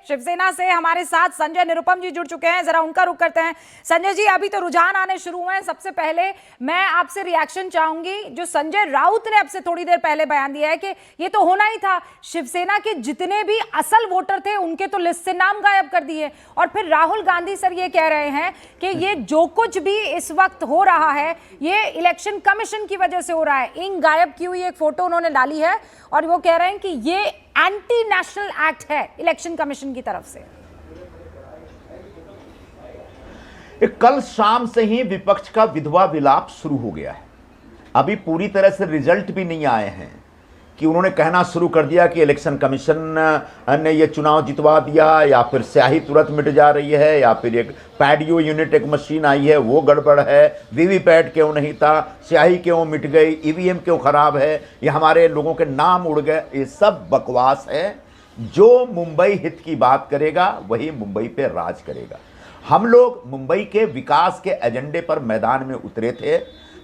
शिवसेना से हमारे साथ संजय निरुपम जी जुड़ चुके हैं, जरा उनका रुख करते हैं। संजय जी, अभी तो रुझान आने शुरू हुए हैं। सबसे पहले मैं आपसे रिएक्शन चाहूंगी। जो संजय राउत ने अब से थोड़ी देर पहले बयान दिया है कि ये तो होना ही था, शिवसेना के जितने भी असल वोटर थे उनके तो लिस्ट से नाम गायब कर दिए। और फिर राहुल गांधी सर ये कह रहे हैं कि ये जो कुछ भी इस वक्त हो रहा है ये इलेक्शन कमीशन की वजह से हो रहा है। इंक गायब की हुई एक फोटो उन्होंने डाली है और वो कह रहे हैं कि ये एंटी नेशनल एक्ट है इलेक्शन कमीशन की तरफ से। कल शाम से ही विपक्ष का विधवा विलाप शुरू हो गया है। अभी पूरी तरह से रिजल्ट भी नहीं आए हैं कि उन्होंने कहना शुरू कर दिया कि इलेक्शन कमीशन ने ये चुनाव जितवा दिया, या फिर स्याही तुरंत मिट जा रही है, या फिर एक पैडियो यूनिट एक मशीन आई है वो गड़बड़ है, वीवीपैट क्यों नहीं था, स्याही क्यों मिट गई, ईवीएम क्यों खराब है, ये हमारे लोगों के नाम उड़ गए। ये सब बकवास है। जो मुंबई हित की बात करेगा वही मुंबई पे राज करेगा। हम लोग मुंबई के विकास के एजेंडे पर मैदान में उतरे थे।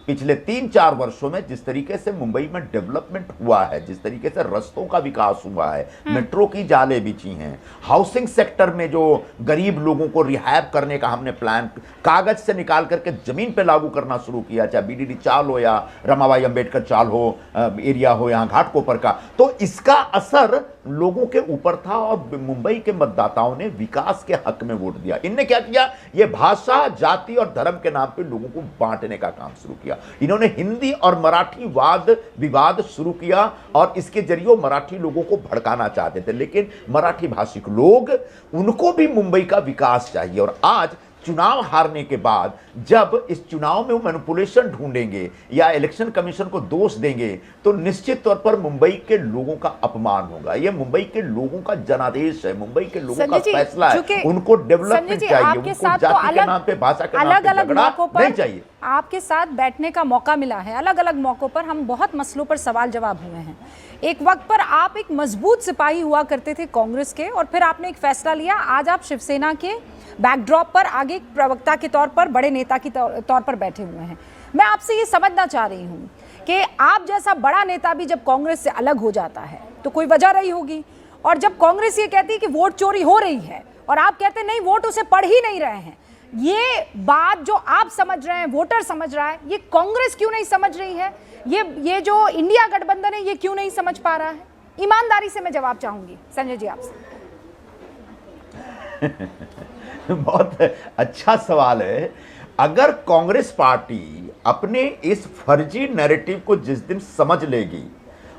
पिछले 3-4 वर्षों में जिस तरीके से मुंबई में डेवलपमेंट हुआ है, जिस तरीके से रास्तों का विकास हुआ है, मेट्रो की जालें बिछी हैं, हाउसिंग सेक्टर में जो गरीब लोगों को रिहैब करने का हमने प्लान कागज से निकाल करके जमीन पे लागू करना शुरू किया, चाहे बीडीडी चाल हो या रमाबाई अंबेडकर चाल हो, एरिया हो यहाँ घाटकोपर का, तो इसका असर लोगों के ऊपर था और मुंबई के मतदाताओं ने विकास के हक में वोट दिया। इनने क्या किया, ये भाषा, जाति और धर्म के नाम पे लोगों को बांटने का काम शुरू किया। इन्होंने हिंदी और मराठी वाद विवाद शुरू किया और इसके जरिए मराठी लोगों को भड़काना चाहते थे। लेकिन मराठी भाषिक लोग, उनको भी मुंबई का विकास चाहिए। और आज चुनाव हारने के बाद जब इस चुनाव में वो मैनिपुलेशन ढूंढेंगे या इलेक्शन कमीशन को दोष देंगे तो निश्चित तौर पर मुंबई के लोगों का अपमान होगा। ये मुंबई के लोगों का जनादेश है, मुंबई के लोगों का फैसला है। उनको डेवलपमेंट चाहिए, उनको जाति के नाम पे, भाषा के नाम पे झगड़ा नहीं चाहिए। आपके साथ बैठने का मौका मिला है, अलग अलग मौकों पर हम बहुत मसलों पर सवाल जवाब हुए हैं। एक वक्त पर आप एक मजबूत सिपाही हुआ करते थे कांग्रेस के, और फिर आपने एक फैसला लिया। आज आप शिवसेना के बैकड्रॉप पर आगे प्रवक्ता के तौर पर, बड़े नेता के तौर पर बैठे हुए हैं। मैं आपसे ये समझना चाह रही हूँ कि आप जैसा बड़ा नेता भी जब कांग्रेस से अलग हो जाता है तो कोई वजह रही होगी, और जब कांग्रेस ये कहती है कि वोट चोरी हो रही है और आप कहते हैं नहीं, वोट उसे पढ़ ही नहीं रहे हैं, ये बात जो आप समझ रहे हैं, वोटर समझ रहा है, ये कांग्रेस क्यों नहीं समझ रही है? ये जो इंडिया गठबंधन है ये क्यों नहीं समझ पा रहा है? ईमानदारी से मैं जवाब चाहूंगी संजय जी आपसे। बहुत अच्छा सवाल है। अगर कांग्रेस पार्टी अपने इस फर्जी नैरेटिव को जिस दिन समझ लेगी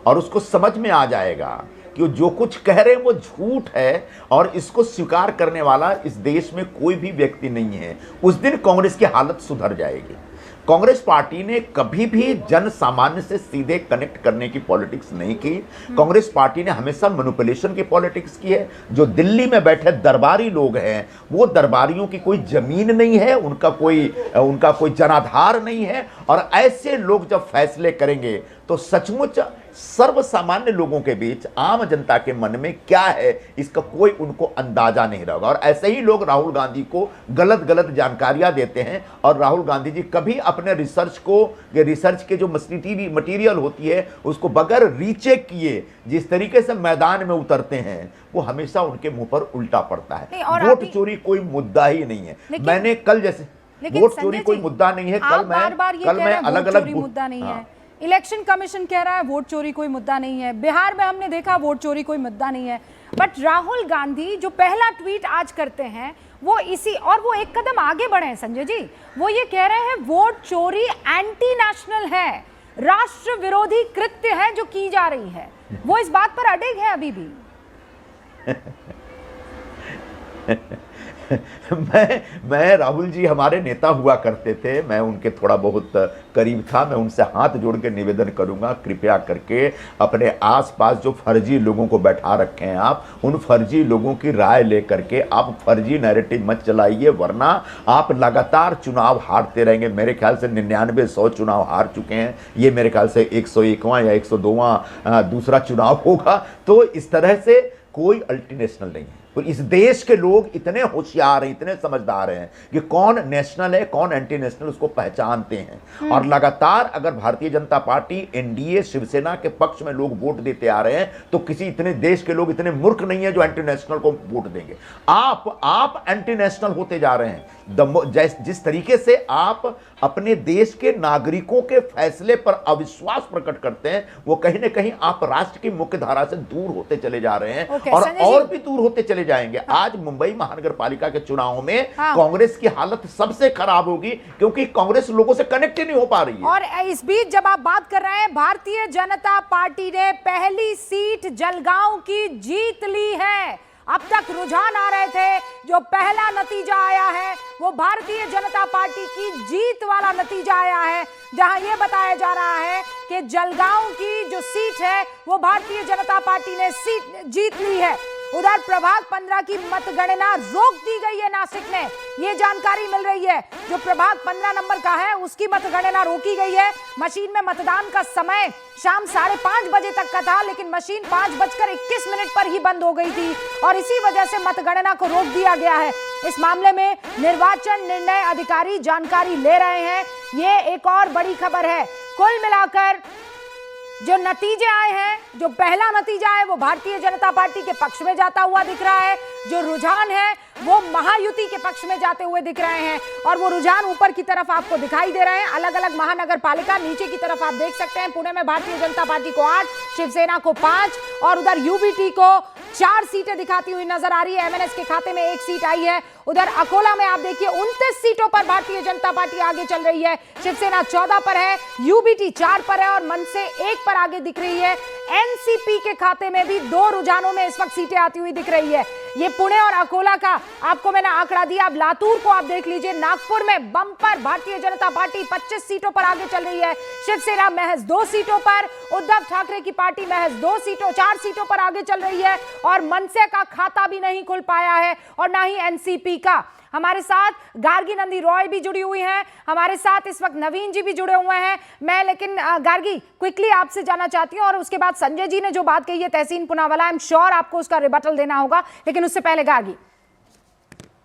और उसको समझ में आ जाएगा कि जो कुछ कह रहे हैं वो झूठ है और इसको स्वीकार करने वाला इस देश में कोई भी व्यक्ति नहीं है, उस दिन कांग्रेस की हालत सुधर जाएगी। कांग्रेस पार्टी ने कभी भी जन सामान्य से सीधे कनेक्ट करने की पॉलिटिक्स नहीं की। कांग्रेस पार्टी ने हमेशा मैनिपुलेशन की पॉलिटिक्स की है। जो दिल्ली में बैठे दरबारी लोग हैं, वो दरबारियों की कोई जमीन नहीं है, उनका कोई जनाधार नहीं है। और ऐसे लोग जब फैसले करेंगे तो सचमुच सर्वसामान्य लोगों के बीच, आम जनता के मन में क्या है इसका कोई उनको अंदाजा नहीं रहेगा। और ऐसे ही लोग राहुल गांधी को गलत जानकारियां देते हैं और राहुल गांधी जी कभी अपने रिसर्च के जो मटीरियल होती है उसको बगैर रीचेक किए जिस तरीके से मैदान में उतरते हैं वो हमेशा उनके मुंह पर उल्टा पड़ता है। वोट चोरी कोई मुद्दा ही नहीं है। मैंने कल जैसे वोट चोरी कोई मुद्दा नहीं है, कल मैं अलग-अलग मुद्दा नहीं है। इलेक्शन कमीशन कह रहा है वोट चोरी कोई मुद्दा नहीं है। बिहार में हमने देखा वोट चोरी कोई मुद्दा नहीं है। बट राहुल गांधी जो पहला ट्वीट आज करते हैं वो वो एक कदम आगे बढ़े हैं संजय जी। वो ये कह रहे हैं वोट चोरी एंटी नेशनल है, राष्ट्र विरोधी कृत्य है जो की जा रही है। वो इस बात पर अड़िग है अभी भी। मैं राहुल जी हमारे नेता हुआ करते थे, मैं उनके थोड़ा बहुत करीब था। मैं उनसे हाथ जोड़ के निवेदन करूंगा, कृपया करके अपने आसपास जो फर्जी लोगों को बैठा रखे हैं आप, उन फर्जी लोगों की राय लेकर के आप फर्जी नैरेटिव मत चलाइए, वरना आप लगातार चुनाव हारते रहेंगे। मेरे ख्याल से 99-100 चुनाव हार चुके हैं। ये मेरे ख्याल से 101वां या 102वां दूसरा चुनाव होगा। तो इस तरह से कोई अल्टरनेशनल नहीं है। और इस देश के लोग इतने होशियार हैं, इतने समझदार हैं कि कौन नेशनल है कौन एंटी नेशनल उसको पहचानते हैं। और लगातार अगर भारतीय जनता पार्टी एनडीए शिवसेना के पक्ष में लोग वोट देते आ रहे हैं तो किसी इतने देश के लोग इतने मूर्ख नहीं है जो एंटी नेशनल को वोट देंगे। आप एंटी नेशनल होते जा रहे हैं। जिस तरीके से आप अपने देश के नागरिकों के फैसले पर अविश्वास प्रकट करते हैं वो कहीं ना कहीं आप राष्ट्र की मुख्य धारा से दूर होते चले जा रहे हैं। और भी दूर होते चले जाएंगे। आज मुंबई महानगर पालिका के चुनाव में कांग्रेस की हालत सबसे खराब होगी क्योंकि कांग्रेस लोगों से कनेक्ट ही नहीं हो पा रही है। और इस बीच जब आप बात कर रहे हैं, भारतीय जनता पार्टी ने पहली सीट जलगांव की जीत ली है। अब तक रुझान आ रहे थे, जो पहला नतीजा आया है वो भारतीय जनता पार्टी की जीत वाला नतीजा आया है, जहां ये बताया जा रहा है कि जलगांव की जो सीट है वो भारतीय जनता पार्टी ने सीट जीत ली है। उधर प्रभाग 15 की मतगणना रोक दी गई है नासिक में, ये जानकारी मिल रही है। जो प्रभाग 15 नंबर का है उसकी मतगणना रोकी गई है। मशीन में मतदान का समय शाम 5:30 बजे तक का था, लेकिन मशीन 5:21 पर ही बंद हो गई थी और इसी वजह से मतगणना को रोक दिया गया है। इस मामले में निर्वाचन निर्णय अधिकारी जानकारी ले रहे हैं। ये एक और बड़ी खबर है। कुल मिलाकर जो नतीजे आए हैं, जो पहला नतीजा है वो भारतीय जनता पार्टी के पक्ष में जाता हुआ दिख रहा है। जो रुझान है वो महायुति के पक्ष में जाते हुए दिख रहे हैं और वो रुझान ऊपर की तरफ आपको दिखाई दे रहे हैं। अलग अलग महानगर पालिका नीचे की तरफ आप देख सकते हैं। पुणे में भारतीय जनता पार्टी को 8, शिवसेना को 5 और उधर यूबीटी को 4 सीटें दिखाती हुई नजर आ रही है। एमएनएस के खाते में 1 सीट आई है। उधर अकोला में आप देखिए 29 सीटों पर भारतीय जनता पार्टी आगे चल रही है। शिवसेना 14 पर है, यूबीटी 4 पर है और मनसे 1 पर आगे दिख रही है। एनसीपी के खाते में भी 2 रुझानों में इस वक्त सीटें आती हुई दिख रही है। ये पुणे और अकोला का आपको मैंने आंकड़ा दिया। अब लातूर को आप देख लीजिए। नागपुर में बम्पर भारतीय जनता पार्टी 25 सीटों पर आगे चल रही है। शिवसेना महज 2 सीटों पर, उद्धव ठाकरे की पार्टी महज 4 सीटों पर आगे चल रही है और मनसे का खाता भी नहीं खुल पाया है और ना ही एनसीपी का। हमारे साथ गार्गी नंदी रॉय भी जुड़ी हुई हैं, हमारे साथ इस वक्त नवीन जी भी जुड़े हुए हैं। मैं लेकिन गार्गी क्विकली आपसे जानना चाहती हूं और उसके बाद संजय जी ने जो बात कही है तहसीन पुनावाला, आई एम श्योर आपको उसका रिबटल देना होगा, लेकिन उससे पहले गार्गी।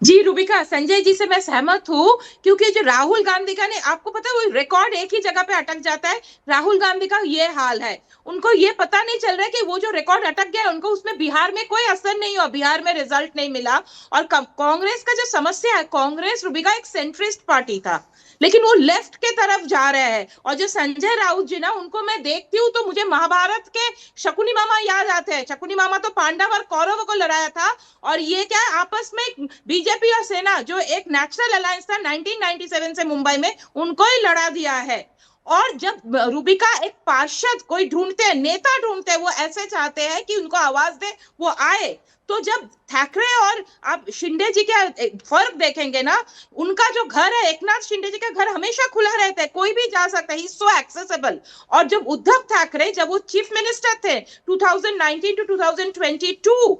जी रूबिका, संजय जी से मैं सहमत हूँ क्योंकि जो राहुल गांधी का ने आपको पता है वो रिकॉर्ड एक ही जगह पे अटक जाता है। राहुल गांधी का ये हाल है, उनको ये पता नहीं चल रहा है कि वो जो रिकॉर्ड अटक गया उनको उसमें बिहार में कोई असर नहीं हुआ, बिहार में रिजल्ट नहीं मिला। और कांग्रेस का जो समस्या है, कांग्रेस रूबिका एक सेंट्रिस्ट पार्टी था लेकिन वो लेफ्ट के तरफ जा रहे हैं। और जो संजय राउत जी ना, उनको मैं देखती हूँ तो मुझे महाभारत के शकुनी मामा याद आते हैं। शकुनी मामा तो पांडव और कौरवों को लड़ाया था और ये क्या आपस में बीजेपी और सेना जो एक नेचुरल अलायंस था 1997 से मुंबई में, उनको ही लड़ा दिया है। और जब रूबिका एक पार्षद कोई ढूंढते हैं, नेता ढूंढते हैं, वो ऐसे चाहते हैं कि उनको आवाज दे, वो आए। तो जब ठाकरे और आप शिंदे जी का फर्क देखेंगे ना, उनका जो घर है, एकनाथ शिंदे जी का घर हमेशा खुला रहता है, कोई भी जा सकता है, ही सो एक्सेसिबल। और जब उद्धव ठाकरे जब वो चीफ मिनिस्टर थे 2019 to 2022,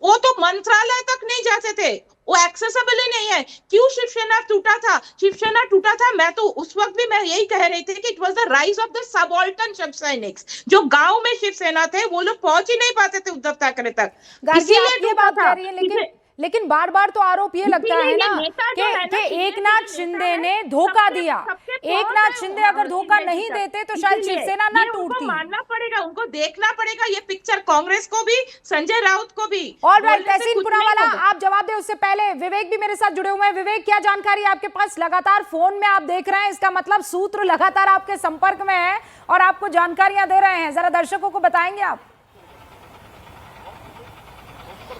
वो तो मंत्रालय तक नहीं जाते थे, वो एक्सेसिबल ही नहीं है। क्यों शिवसेना टूटा था? शिवसेना टूटा था, मैं तो उस वक्त भी मैं यही कह रही थी कि it was the rise of the subaltern Shiv Sainiks. जो गांव में शिवसेना थे वो लोग पहुंच ही नहीं पाते थे उद्धव ठाकरे तक, इसीलिए ये बात कर रही है। लेकिन बार बार तो आरोप ये लगता है ना कि एकनाथ शिंदे ने धोखा दिया। एकनाथ शिंदे अगर धोखा नहीं देते तो शायद शिवसेना ना टूटती। मानना पड़ेगा, उनको देखना पड़ेगा ये पिक्चर, कांग्रेस को भी, संजय राउत को भी। और भाई तहसीन पुनावाला आप जवाब दे, उससे पहले विवेक भी मेरे साथ जुड़े हुए हैं। विवेक, क्या जानकारी आपके पास? लगातार फोन में आप देख रहे हैं, इसका मतलब सूत्र लगातार आपके संपर्क में है और आपको जानकारियां दे रहे हैं, जरा दर्शकों को बताएंगे आप?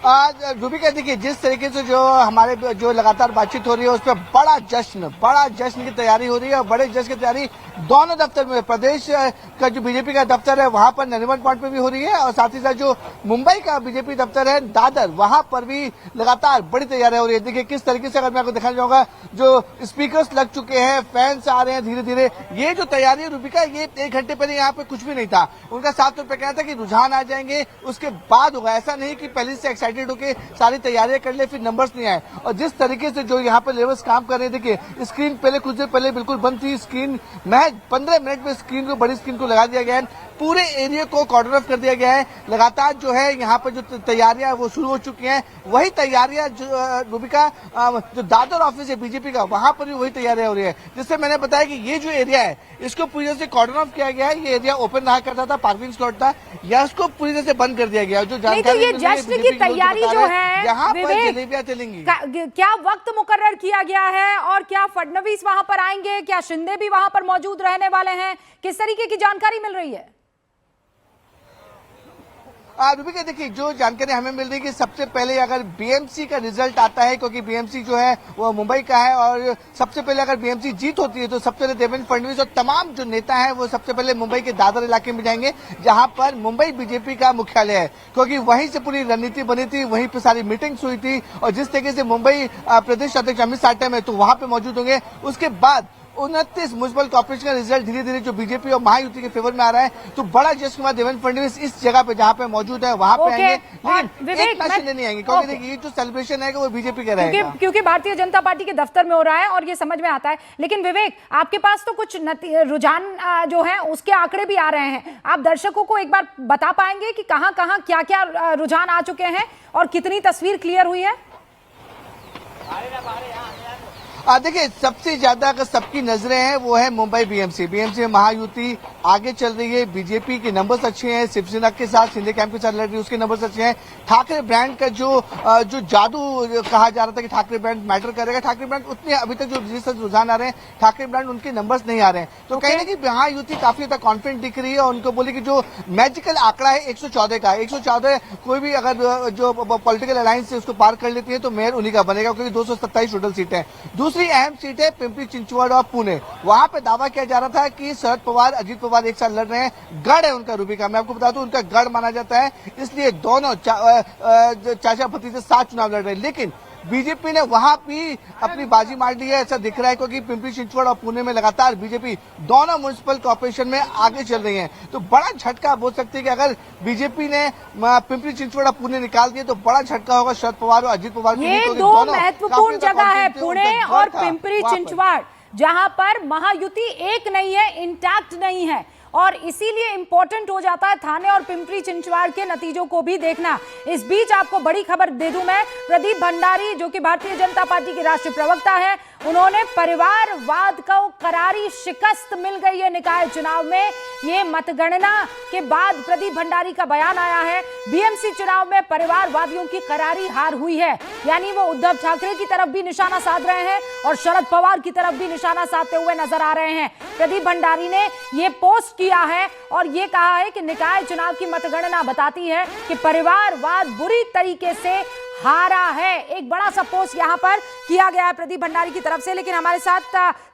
आज रूबिका देखिए, जिस तरीके से जो हमारे जो लगातार बातचीत हो रही है उस पर बड़ा जश्न की तैयारी हो रही है और बड़े जश्न की तैयारी दोनों दफ्तर में, प्रदेश का जो बीजेपी का दफ्तर है वहां पर नरीमन पॉइंट पे भी हो रही है और साथ ही साथ जो मुंबई का बीजेपी दफ्तर है दादर, वहां पर भी लगातार बड़ी तैयारियां हो रही है। देखिए किस तरीके से, अगर मैं आपको दिखाना चाहूंगा, जो स्पीकर्स लग चुके हैं, फैंस आ रहे हैं धीरे धीरे। ये जो तैयारी है रूबिका, ये 1 घंटे पहले यहाँ पे कुछ भी नहीं था। उनका साफ तौर पर कहना था कि रुझान आ जाएंगे उसके बाद होगा, ऐसा नहीं कि पहले से एक्साइटेड होकर सारी तैयारियां कर ले फिर नंबर्स नहीं आए। और जिस तरीके से जो यहाँ पे लेबर्स काम कर रहे हैं, देखिए स्क्रीन पहले कुछ देर पहले बिल्कुल बंद थी, स्क्रीन महज 15 मिनट में स्क्रीन को, बड़ी स्क्रीन को लगा दिया गया है। पूरे एरिया को कॉर्डन ऑफ कर दिया गया है। लगातार जो है यहाँ पर जो तैयारियां वो शुरू हो चुकी हैं, वही तैयारियां जो रूबिका जो दादर ऑफिस है बीजेपी का, वहां पर भी वही तैयारियां हो रही है। जिससे मैंने बताया कि ये जो एरिया है इसको पूरी तरह से कॉर्डन ऑफ किया गया है। ये एरिया ओपन रहा करता था, पार्किंग स्लॉट था, या उसको पूरी तरह से बंद कर दिया गया। जो जानकारी ये जश्न की तैयारी जो है यहाँ पर जलेबियां चलेंगी। क्या वक्त मुकर्रर किया गया है और क्या फडणवीस वहां पर आएंगे, क्या शिंदे भी वहां पर मौजूद रहने वाले हैं, किस तरीके की जानकारी मिल रही है? रूबिका देखिए, जो जानकारी हमें मिल रही है कि सबसे पहले अगर बीएमसी का रिजल्ट आता है, क्योंकि बीएमसी जो है वो मुंबई का है, और सबसे पहले अगर बीएमसी जीत होती है तो सबसे पहले देवेंद्र फडणवीस और तमाम जो नेता हैं वो सबसे पहले मुंबई के दादर इलाके में जाएंगे, जहां पर मुंबई बीजेपी का मुख्यालय है, क्योंकि वहीं से पूरी रणनीति बनी थी, वहीं पर सारी मीटिंग्स हुई थी, और जिस तरीके से मुंबई प्रदेश अध्यक्ष अमित शाह में तो वहां पे मौजूद होंगे। उसके बाद 29 म्युनिसिपल कॉर्पोरेशन का रिजल्ट धीरे धीरे जो बीजेपी और महायुति के फेवर में आ रहा है, तो बड़ा जश्न के बाद देवेंद्र फडणवीस इस जगह पे जहां पे मौजूद है वहां पे आएंगे, लेकिन एक मैच नहीं आएंगे, क्योंकि देखिए ये जो सेलिब्रेशन है वो बीजेपी का रहेगा, क्योंकि भारतीय जनता पार्टी के दफ्तर में हो रहा है और ये समझ में आता है। लेकिन विवेक, आपके पास तो कुछ रुझान जो है उसके आंकड़े भी आ रहे हैं, आप दर्शकों को एक बार बता पाएंगे कि कहां कहां क्या क्या रुझान आ चुके हैं और कितनी तस्वीर क्लियर हुई है? देखिए, सबसे ज्यादा अगर सबकी नजरें हैं वो है मुंबई बीएमसी में महायुति आगे चल रही है, बीजेपी के नंबर्स अच्छे हैं, शिवसेना के साथ शिंदे कैंप के साथ लड़ रही है, उसके नंबर्स अच्छे हैं। ठाकरे ब्रांड का जो जादू कहा जा रहा था कि ठाकरे ब्रांड मैटर करेगा, ठाकरे ब्रांड उतने अभी तक जो रुझान आ रहे हैं, ठाकरे ब्रांड उनके नंबर्स नहीं आ रहे हैं, तो कहीं ना कहीं महायुति काफी ज्यादा कॉन्फिडेंट दिख रही है, और उनको बोले कि जो मैजिकल आंकड़ा है 114 का, 114 कोई भी अगर जो पॉलिटिकल अलायंस है उसको पार कर लेती है तो मेयर उन्हीं का बनेगा, क्योंकि 227 टोटल सीटें हैं। दूसरी अहम सीट है पिंपरी चिंचवड़ और पुणे, वहां पे दावा किया जा रहा था कि शरद पवार अजीत पवार एक साथ लड़ रहे हैं, गढ़ है उनका रूबिका, मैं आपको बता दूं उनका गढ़ माना जाता है, इसलिए दोनों चाचा भतीजे साथ चुनाव लड़ रहे हैं। लेकिन बीजेपी ने वहां भी अपनी बाजी मार ली है, ऐसा दिख रहा है, क्योंकि पिंपरी चिंचवड़ और पुणे में लगातार बीजेपी दोनों म्युनिसिपल कॉर्पोरेशन में आगे चल रही है, तो बड़ा झटका बोल सकते हैं कि अगर बीजेपी ने पिंपरी चिंचवड़ और पुणे निकाल दिए तो बड़ा झटका होगा शरद पवार और अजीत पवार के लिए। ये दो महत्वपूर्ण जगह है, पुणे और पिंपरी चिंचवड़, जहां पर महायुति एक नहीं है, इंटैक्ट नहीं है, और इसीलिए इंपॉर्टेंट हो जाता है थाने और पिंपरी चिंचवड़ के नतीजों को भी देखना। इस बीच आपको बड़ी खबर दे दूं मैं, प्रदीप भंडारी जो कि भारतीय जनता पार्टी के राष्ट्रीय प्रवक्ता है, उन्होंने परिवारवाद को करारी शिकस्त मिल गई है निकाय चुनाव में। ये मतगणना के बाद प्रदीप भंडारी का बयान आया है, बीएमसी चुनाव में परिवारवादियों की करारी हार हुई है, यानी वो उद्धव ठाकरे की तरफ भी निशाना साध रहे हैं और शरद पवार की तरफ भी निशाना साधते हुए नजर आ रहे हैं। प्रदीप भंडारी ने ये पोस्ट किया है और ये कहा है कि निकाय चुनाव की मतगणना बताती है कि परिवारवाद बुरी तरीके से हारा है। एक बड़ा सा पोस्ट यहां पर किया गया है प्रदीप भंडारी की तरफ से। लेकिन हमारे साथ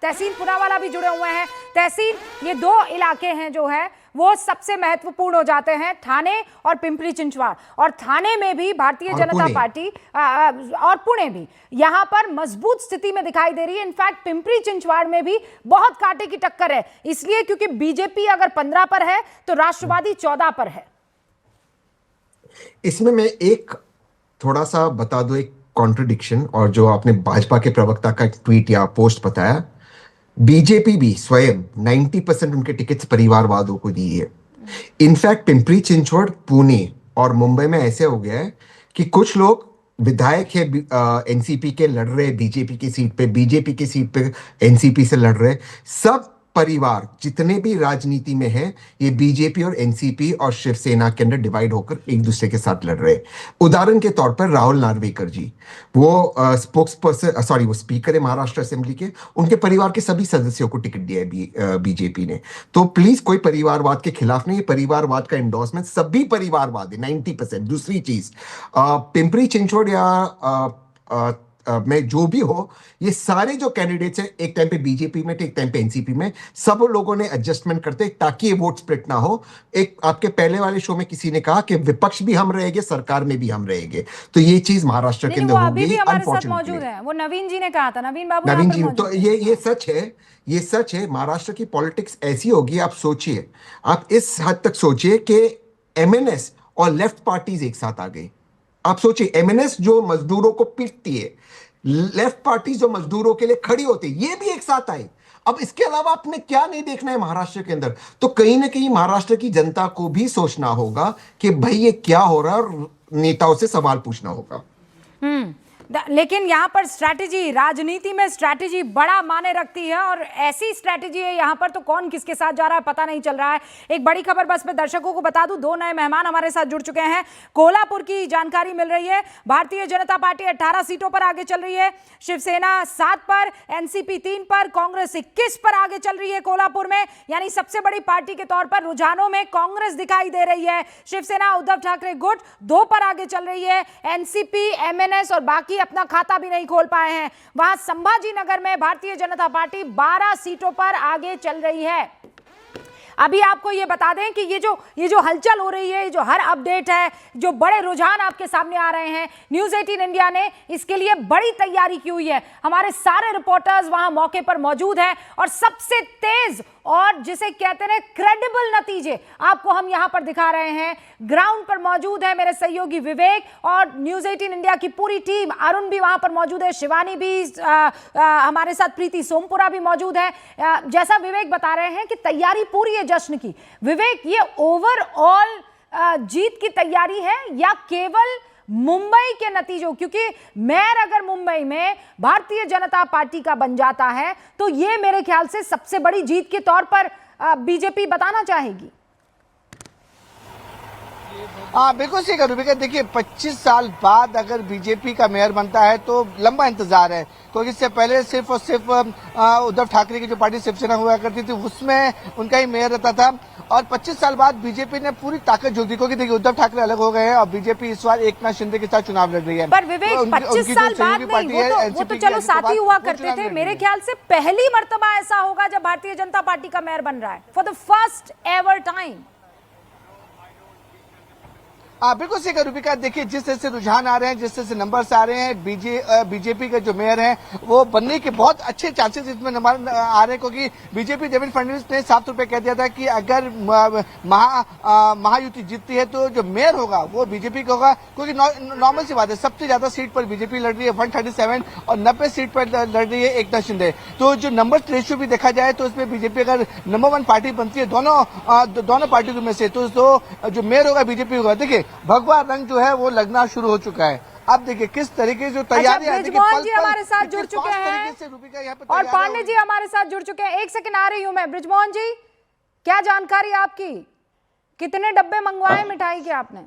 तहसीन पुनावाला भी जुड़े हुए हैं। तहसीन, ये दो इलाके हैं जो है वो सबसे महत्वपूर्ण हो जाते हैं, थाने और पिंपरी चिंचवड़, और थाने में भी भारतीय जनता पार्टी और पुणे भी यहां पर मजबूत स्थिति में दिखाई दे रही है। इनफैक्ट पिंपरी चिंचवड़ में भी बहुत कांटे की टक्कर है, इसलिए क्योंकि बीजेपी अगर 15 पर है तो राष्ट्रवादी 14 पर है। इसमें मैं एक थोड़ा सा बता दो, एक कॉन्ट्रडिक्शन, और जो आपने भाजपा के प्रवक्ता का ट्वीट या पोस्ट बताया, बीजेपी भी स्वयं 90% उनके टिकट्स परिवारवादों को दी है। इनफैक्ट पिंपरी चिंचवड़, पुणे और मुंबई में ऐसे हो गया है कि कुछ लोग विधायक है एनसीपी के लड़ रहे बीजेपी की सीट पे, बीजेपी की सीट पे एनसीपी से लड़ रहे, सब परिवार जितने भी राजनीति में हैं ये बीजेपी और एनसीपी और शिवसेना के अंदर डिवाइड होकर एक दूसरे के साथ लड़ रहे। उदाहरण के तौर पर राहुल नार्वेकर जी, वो वो स्पीकर है महाराष्ट्र असेंबली के, उनके परिवार के सभी सदस्यों को टिकट दिया है बीजेपी ने। तो प्लीज कोई परिवारवाद के खिलाफ नहीं, परिवारवाद का एंडोर्समेंट सभी परिवारवाद है 90%। दूसरी चीज, पिंपरी चिंचवड़ या में जो भी हो, ये सारे जो कैंडिडेट्स हैं एक टाइम पे बीजेपी में थे, एक टाइम पे एनसीपी में, सब लोगों ने एडजस्टमेंट करते ताकि ये वोट स्प्लिट ना हो। एक आपके पहले वाले शो में किसी ने कहा कि विपक्ष भी हम रहेंगे, सरकार में भी हम रहेंगे, तो ये चीज महाराष्ट्र के अंदर हो गई। अनफॉर्चुनेटली वो नवीन जी ने कहा था, नवीन जी, तो ये सच है, ये सच है। महाराष्ट्र की पॉलिटिक्स ऐसी होगी, आप सोचिए, आप इस हद तक सोचिए कि एमएनएस और लेफ्ट पार्टीज एक साथ आ गई। आप सोचिए, एमएनएस जो मजदूरों को पीटती है, लेफ्ट पार्टी जो मजदूरों के लिए खड़ी होती है, ये भी एक साथ आई। अब इसके अलावा आपने क्या नहीं देखना है महाराष्ट्र के अंदर? तो कहीं ना कहीं महाराष्ट्र की जनता को भी सोचना होगा कि भाई ये क्या हो रहा है, और नेताओं से सवाल पूछना होगा। लेकिन यहाँ पर स्ट्रैटेजी, राजनीति में स्ट्रैटेजी बड़ा मायने रखती है, और ऐसी स्ट्रैटेजी है यहाँ पर तो कौन किसके साथ जा रहा है पता नहीं चल रहा है। एक बड़ी खबर बस मैं दर्शकों को बता दूं, 2 नए मेहमान हमारे साथ जुड़ चुके हैं। कोल्हापुर की जानकारी मिल रही है। भारतीय जनता पार्टी 18 सीटों पर आगे चल रही है, शिवसेना 7 पर, एनसीपी 3 पर, कांग्रेस 21 पर आगे चल रही है कोल्हापुर में। यानी सबसे बड़ी पार्टी के तौर पर रुझानों में कांग्रेस दिखाई दे रही है। शिवसेना उद्धव ठाकरे गुट 2 पर आगे चल रही है। एनसीपी, एमएनएस और बाकी अपना खाता भी नहीं खोल पाए हैं। वहां संभाजी नगर में भारतीय जनता पार्टी 12 सीटों पर आगे चल रही है। अभी आपको ये बता दें कि ये जो हलचल हो रही है, जो हर अपडेट है, जो बड़े रुझान आपके सामने आ रहे हैं, न्यूज़ 18 इंडिया ने इसके लिए बड़ी तैयारी की हुई है। हमारे सारे रिपोर्टर्स वहां मौके पर मौजूद हैं और सबसे तेज और जिसे कहते हैं क्रेडिबल नतीजे आपको हम यहां पर दिखा रहे हैं। ग्राउंड पर मौजूद है मेरे सहयोगी विवेक और न्यूज़ 18 इंडिया की पूरी टीम। अरुण भी वहां पर मौजूद है, शिवानी भी, हमारे साथ प्रीति सोमपुरा भी मौजूद है। जैसा विवेक बता रहे हैं कि तैयारी पूरी है जश्न की। विवेक, ये ओवरऑल जीत की तैयारी है या केवल मुंबई के नतीजों? क्योंकि मेयर अगर मुंबई में भारतीय जनता पार्टी का बन जाता है तो ये मेरे ख्याल से सबसे बड़ी जीत के तौर पर बीजेपी बताना चाहेगी। हाँ बिल्कुल सही कह रूबिका। देखिए 25 साल बाद अगर बीजेपी का मेयर बनता है तो लंबा इंतजार है, क्योंकि इससे पहले सिर्फ और सिर्फ उद्धव ठाकरे की जो पार्टी शिवसेना हुआ करती थी उसमें उनका ही मेयर रहता था, और 25 साल बाद बीजेपी ने पूरी ताकत झोंक दी, क्योंकि देखिए उद्धव ठाकरे अलग हो गए हैं और बीजेपी इस बार एकनाथ शिंदे के साथ चुनाव लड़ रही है। पर विवेक 25 साल बाद नहीं, वो तो चलो साथी हुआ करते थे। मेरे ख्याल से पहली मर्तबा ऐसा होगा जब भारतीय जनता पार्टी का मेयर बन रहा है, for the first ever time. बिल्कुल सही रूबिका। देखिए जिस तरह से रुझान आ रहे हैं, जिस तरह से नंबर्स आ रहे हैं, बीजेपी के जो मेयर हैं वो बनने के बहुत अच्छे चांसेस इसमें नंबर आ रहे हैं, क्योंकि बीजेपी देवेंद्र फडणवीस ने साफ तौर पे कह दिया था कि अगर महायुति जीतती है तो जो मेयर होगा वो बीजेपी का होगा, क्योंकि नॉर्मल सी बात है, सबसे ज्यादा सीट पर बीजेपी लड़ रही है 137 और 90 सीट पर लड़ रही है एकनाथ शिंदे। तो जो नंबर रेशियो भी देखा जाए तो उसमें बीजेपी अगर नंबर 1 पार्टी बनती है दोनों पार्टियों में से, तो जो मेयर होगा बीजेपी होगा। देखिए भगवा रंग जो है वो लगना शुरू हो चुका है। अब देखिए किस तरीके से जो तैयारी ब्रिजमोहन जी हमारे साथ जुड़ चुके हैं और पांडे जी हमारे साथ जुड़ चुके हैं। एक सेकंड आ रही हूं मैं। ब्रिजमोहन जी, क्या जानकारी आपकी? कितने डब्बे मंगवाए मिठाई के आपने?